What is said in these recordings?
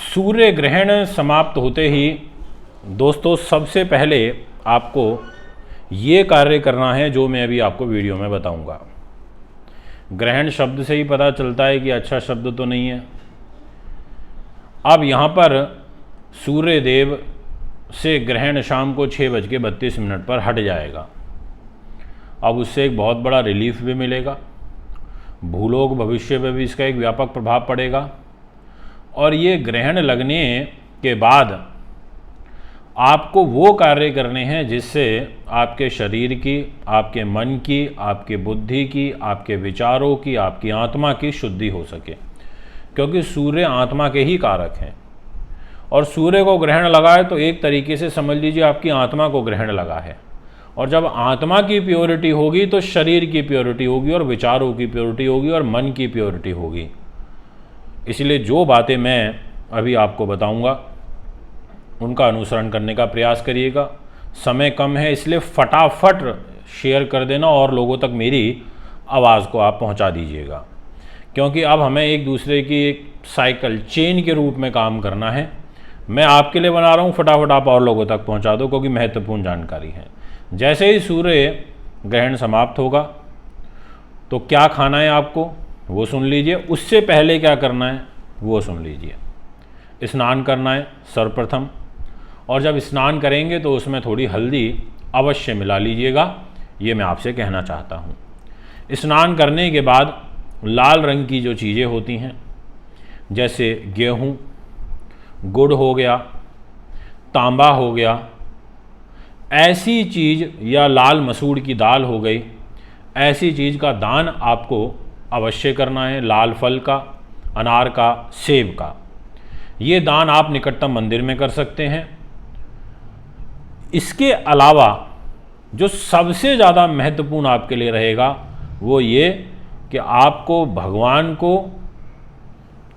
सूर्य ग्रहण समाप्त होते ही दोस्तों सबसे पहले आपको ये कार्य करना है जो मैं अभी आपको वीडियो में बताऊंगा। ग्रहण शब्द से ही पता चलता है कि अच्छा शब्द तो नहीं है। अब यहाँ पर सूर्य देव से ग्रहण शाम को 6:32 पर हट जाएगा। अब उससे एक बहुत बड़ा रिलीफ भी मिलेगा, भूलोक भविष्य में भी इसका एक व्यापक प्रभाव पड़ेगा। और ये ग्रहण लगने के बाद आपको वो कार्य करने हैं जिससे आपके शरीर की, आपके मन की, आपके बुद्धि की, आपके विचारों की, आपकी आत्मा की शुद्धि हो सके, क्योंकि सूर्य आत्मा के ही कारक हैं। और सूर्य को ग्रहण लगा है तो एक तरीके से समझ लीजिए आपकी आत्मा को ग्रहण लगा है। और जब आत्मा की प्योरिटी होगी तो शरीर की प्योरिटी होगी और विचारों की प्योरिटी होगी और मन की प्योरिटी होगी। इसलिए जो बातें मैं अभी आपको बताऊंगा उनका अनुसरण करने का प्रयास करिएगा। समय कम है इसलिए फटाफट शेयर कर देना और लोगों तक मेरी आवाज़ को आप पहुंचा दीजिएगा, क्योंकि अब हमें एक दूसरे की एक साइकिल चेन के रूप में काम करना है। मैं आपके लिए बना रहा हूं, फटाफट आप और लोगों तक पहुंचा दो, क्योंकि महत्वपूर्ण जानकारी है। जैसे ही सूर्य ग्रहण समाप्त होगा तो क्या खाना है आपको वो सुन लीजिए, उससे पहले क्या करना है वो सुन लीजिए। स्नान करना है सर्वप्रथम, और जब स्नान करेंगे तो उसमें थोड़ी हल्दी अवश्य मिला लीजिएगा, ये मैं आपसे कहना चाहता हूँ। स्नान करने के बाद लाल रंग की जो चीज़ें होती हैं जैसे गेहूँ, गुड़ हो गया, तांबा हो गया, ऐसी चीज़, या लाल मसूर की दाल हो गई, ऐसी चीज़ का दान आपको अवश्य करना है। लाल फल का, अनार का, सेब का, ये दान आप निकटतम मंदिर में कर सकते हैं। इसके अलावा जो सबसे ज़्यादा महत्वपूर्ण आपके लिए रहेगा वो ये कि आपको भगवान को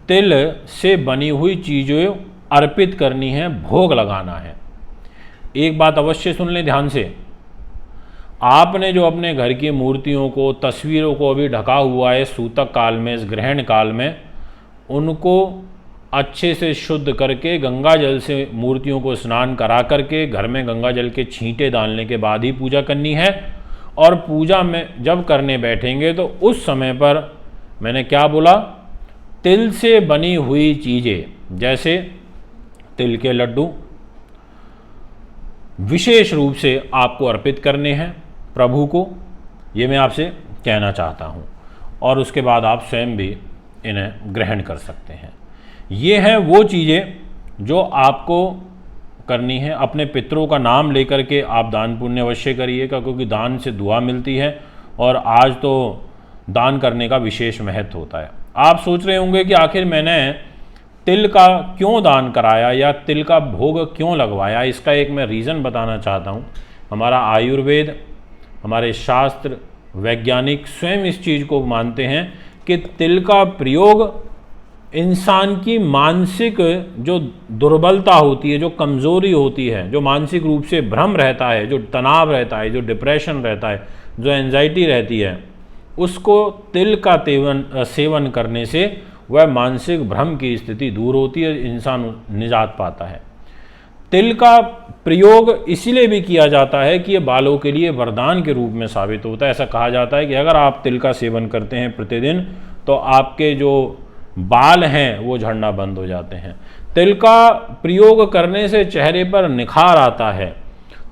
तिल से बनी हुई चीज़ें अर्पित करनी है, भोग लगाना है। एक बात अवश्य सुन लें ध्यान से, आपने जो अपने घर की मूर्तियों को, तस्वीरों को अभी ढका हुआ है सूतक काल में, इस ग्रहण काल में, उनको अच्छे से शुद्ध करके गंगा जल से मूर्तियों को स्नान करा करके घर में गंगा जल के छींटे डालने के बाद ही पूजा करनी है। और पूजा में जब करने बैठेंगे तो उस समय पर मैंने क्या बोला, तिल से बनी हुई चीज़ें जैसे तिल के लड्डू विशेष रूप से आपको अर्पित करने हैं प्रभु को, ये मैं आपसे कहना चाहता हूँ। और उसके बाद आप स्वयं भी इन्हें ग्रहण कर सकते हैं। ये हैं वो चीज़ें जो आपको करनी है। अपने पितरों का नाम लेकर के आप दान पुण्य अवश्य करिएगा, क्योंकि दान से दुआ मिलती है और आज तो दान करने का विशेष महत्व होता है। आप सोच रहे होंगे कि आखिर मैंने तिल का क्यों दान कराया या तिल का भोग क्यों लगवाया। इसका एक मैं रीज़न बताना चाहता हूँ। हमारा आयुर्वेद, हमारे शास्त्र, वैज्ञानिक स्वयं इस चीज़ को मानते हैं कि तिल का प्रयोग इंसान की मानसिक जो दुर्बलता होती है, जो कमज़ोरी होती है, जो मानसिक रूप से भ्रम रहता है, जो तनाव रहता है, जो डिप्रेशन रहता है, जो एंजाइटी रहती है, उसको तिल का सेवन करने से वह मानसिक भ्रम की स्थिति दूर होती है, इंसान निजात पाता है। तिल का प्रयोग इसीलिए भी किया जाता है कि ये बालों के लिए वरदान के रूप में साबित होता है। ऐसा कहा जाता है कि अगर आप तिल का सेवन करते हैं प्रतिदिन तो आपके जो बाल हैं वो झड़ना बंद हो जाते हैं। तिल का प्रयोग करने से चेहरे पर निखार आता है।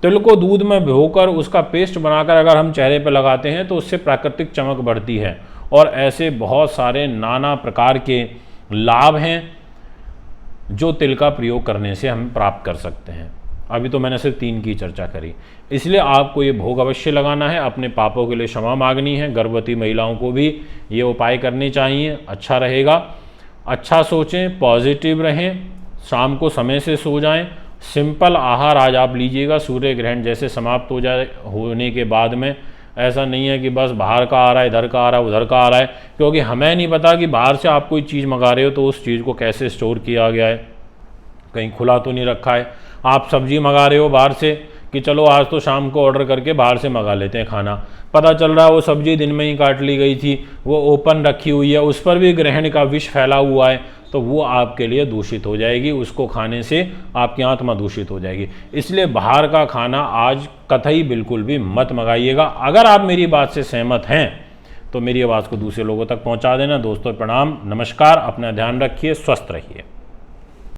तिल को दूध में भिगोकर उसका पेस्ट बनाकर अगर हम चेहरे पर लगाते हैं तो उससे प्राकृतिक चमक बढ़ती है। और ऐसे बहुत सारे नाना प्रकार के लाभ हैं जो तिल का प्रयोग करने से हम प्राप्त कर सकते हैं। अभी तो मैंने सिर्फ 3 की चर्चा करी, इसलिए आपको ये भोग अवश्य लगाना है। अपने पापों के लिए क्षमा मांगनी है। गर्भवती महिलाओं को भी ये उपाय करने चाहिए, अच्छा रहेगा। अच्छा सोचें, पॉजिटिव रहें, शाम को समय से सो जाएं। सिंपल आहार आज आप लीजिएगा। सूर्य ग्रहण जैसे समाप्त हो जाए होने के बाद में ऐसा नहीं है कि बस बाहर का आ रहा है, इधर का आ रहा है, उधर का आ रहा है, क्योंकि हमें नहीं पता कि बाहर से आप कोई चीज़ मंगा रहे हो तो उस चीज़ को कैसे स्टोर किया गया है, कहीं खुला तो नहीं रखा है। आप सब्जी मंगा रहे हो बाहर से कि चलो आज तो शाम को ऑर्डर करके बाहर से मंगा लेते हैं खाना, पता चल रहा है वो सब्जी दिन में ही काट ली गई थी, वो ओपन रखी हुई है, उस पर भी ग्रहण का विष फैला हुआ है। तो वो आपके लिए दूषित हो जाएगी, उसको खाने से आपकी आत्मा दूषित हो जाएगी। इसलिए बाहर का खाना आज कतई बिल्कुल भी मत मंगाइएगा। अगर आप मेरी बात से सहमत हैं तो मेरी आवाज़ को दूसरे लोगों तक पहुंचा देना। दोस्तों प्रणाम, नमस्कार, अपना ध्यान रखिए, स्वस्थ रहिए।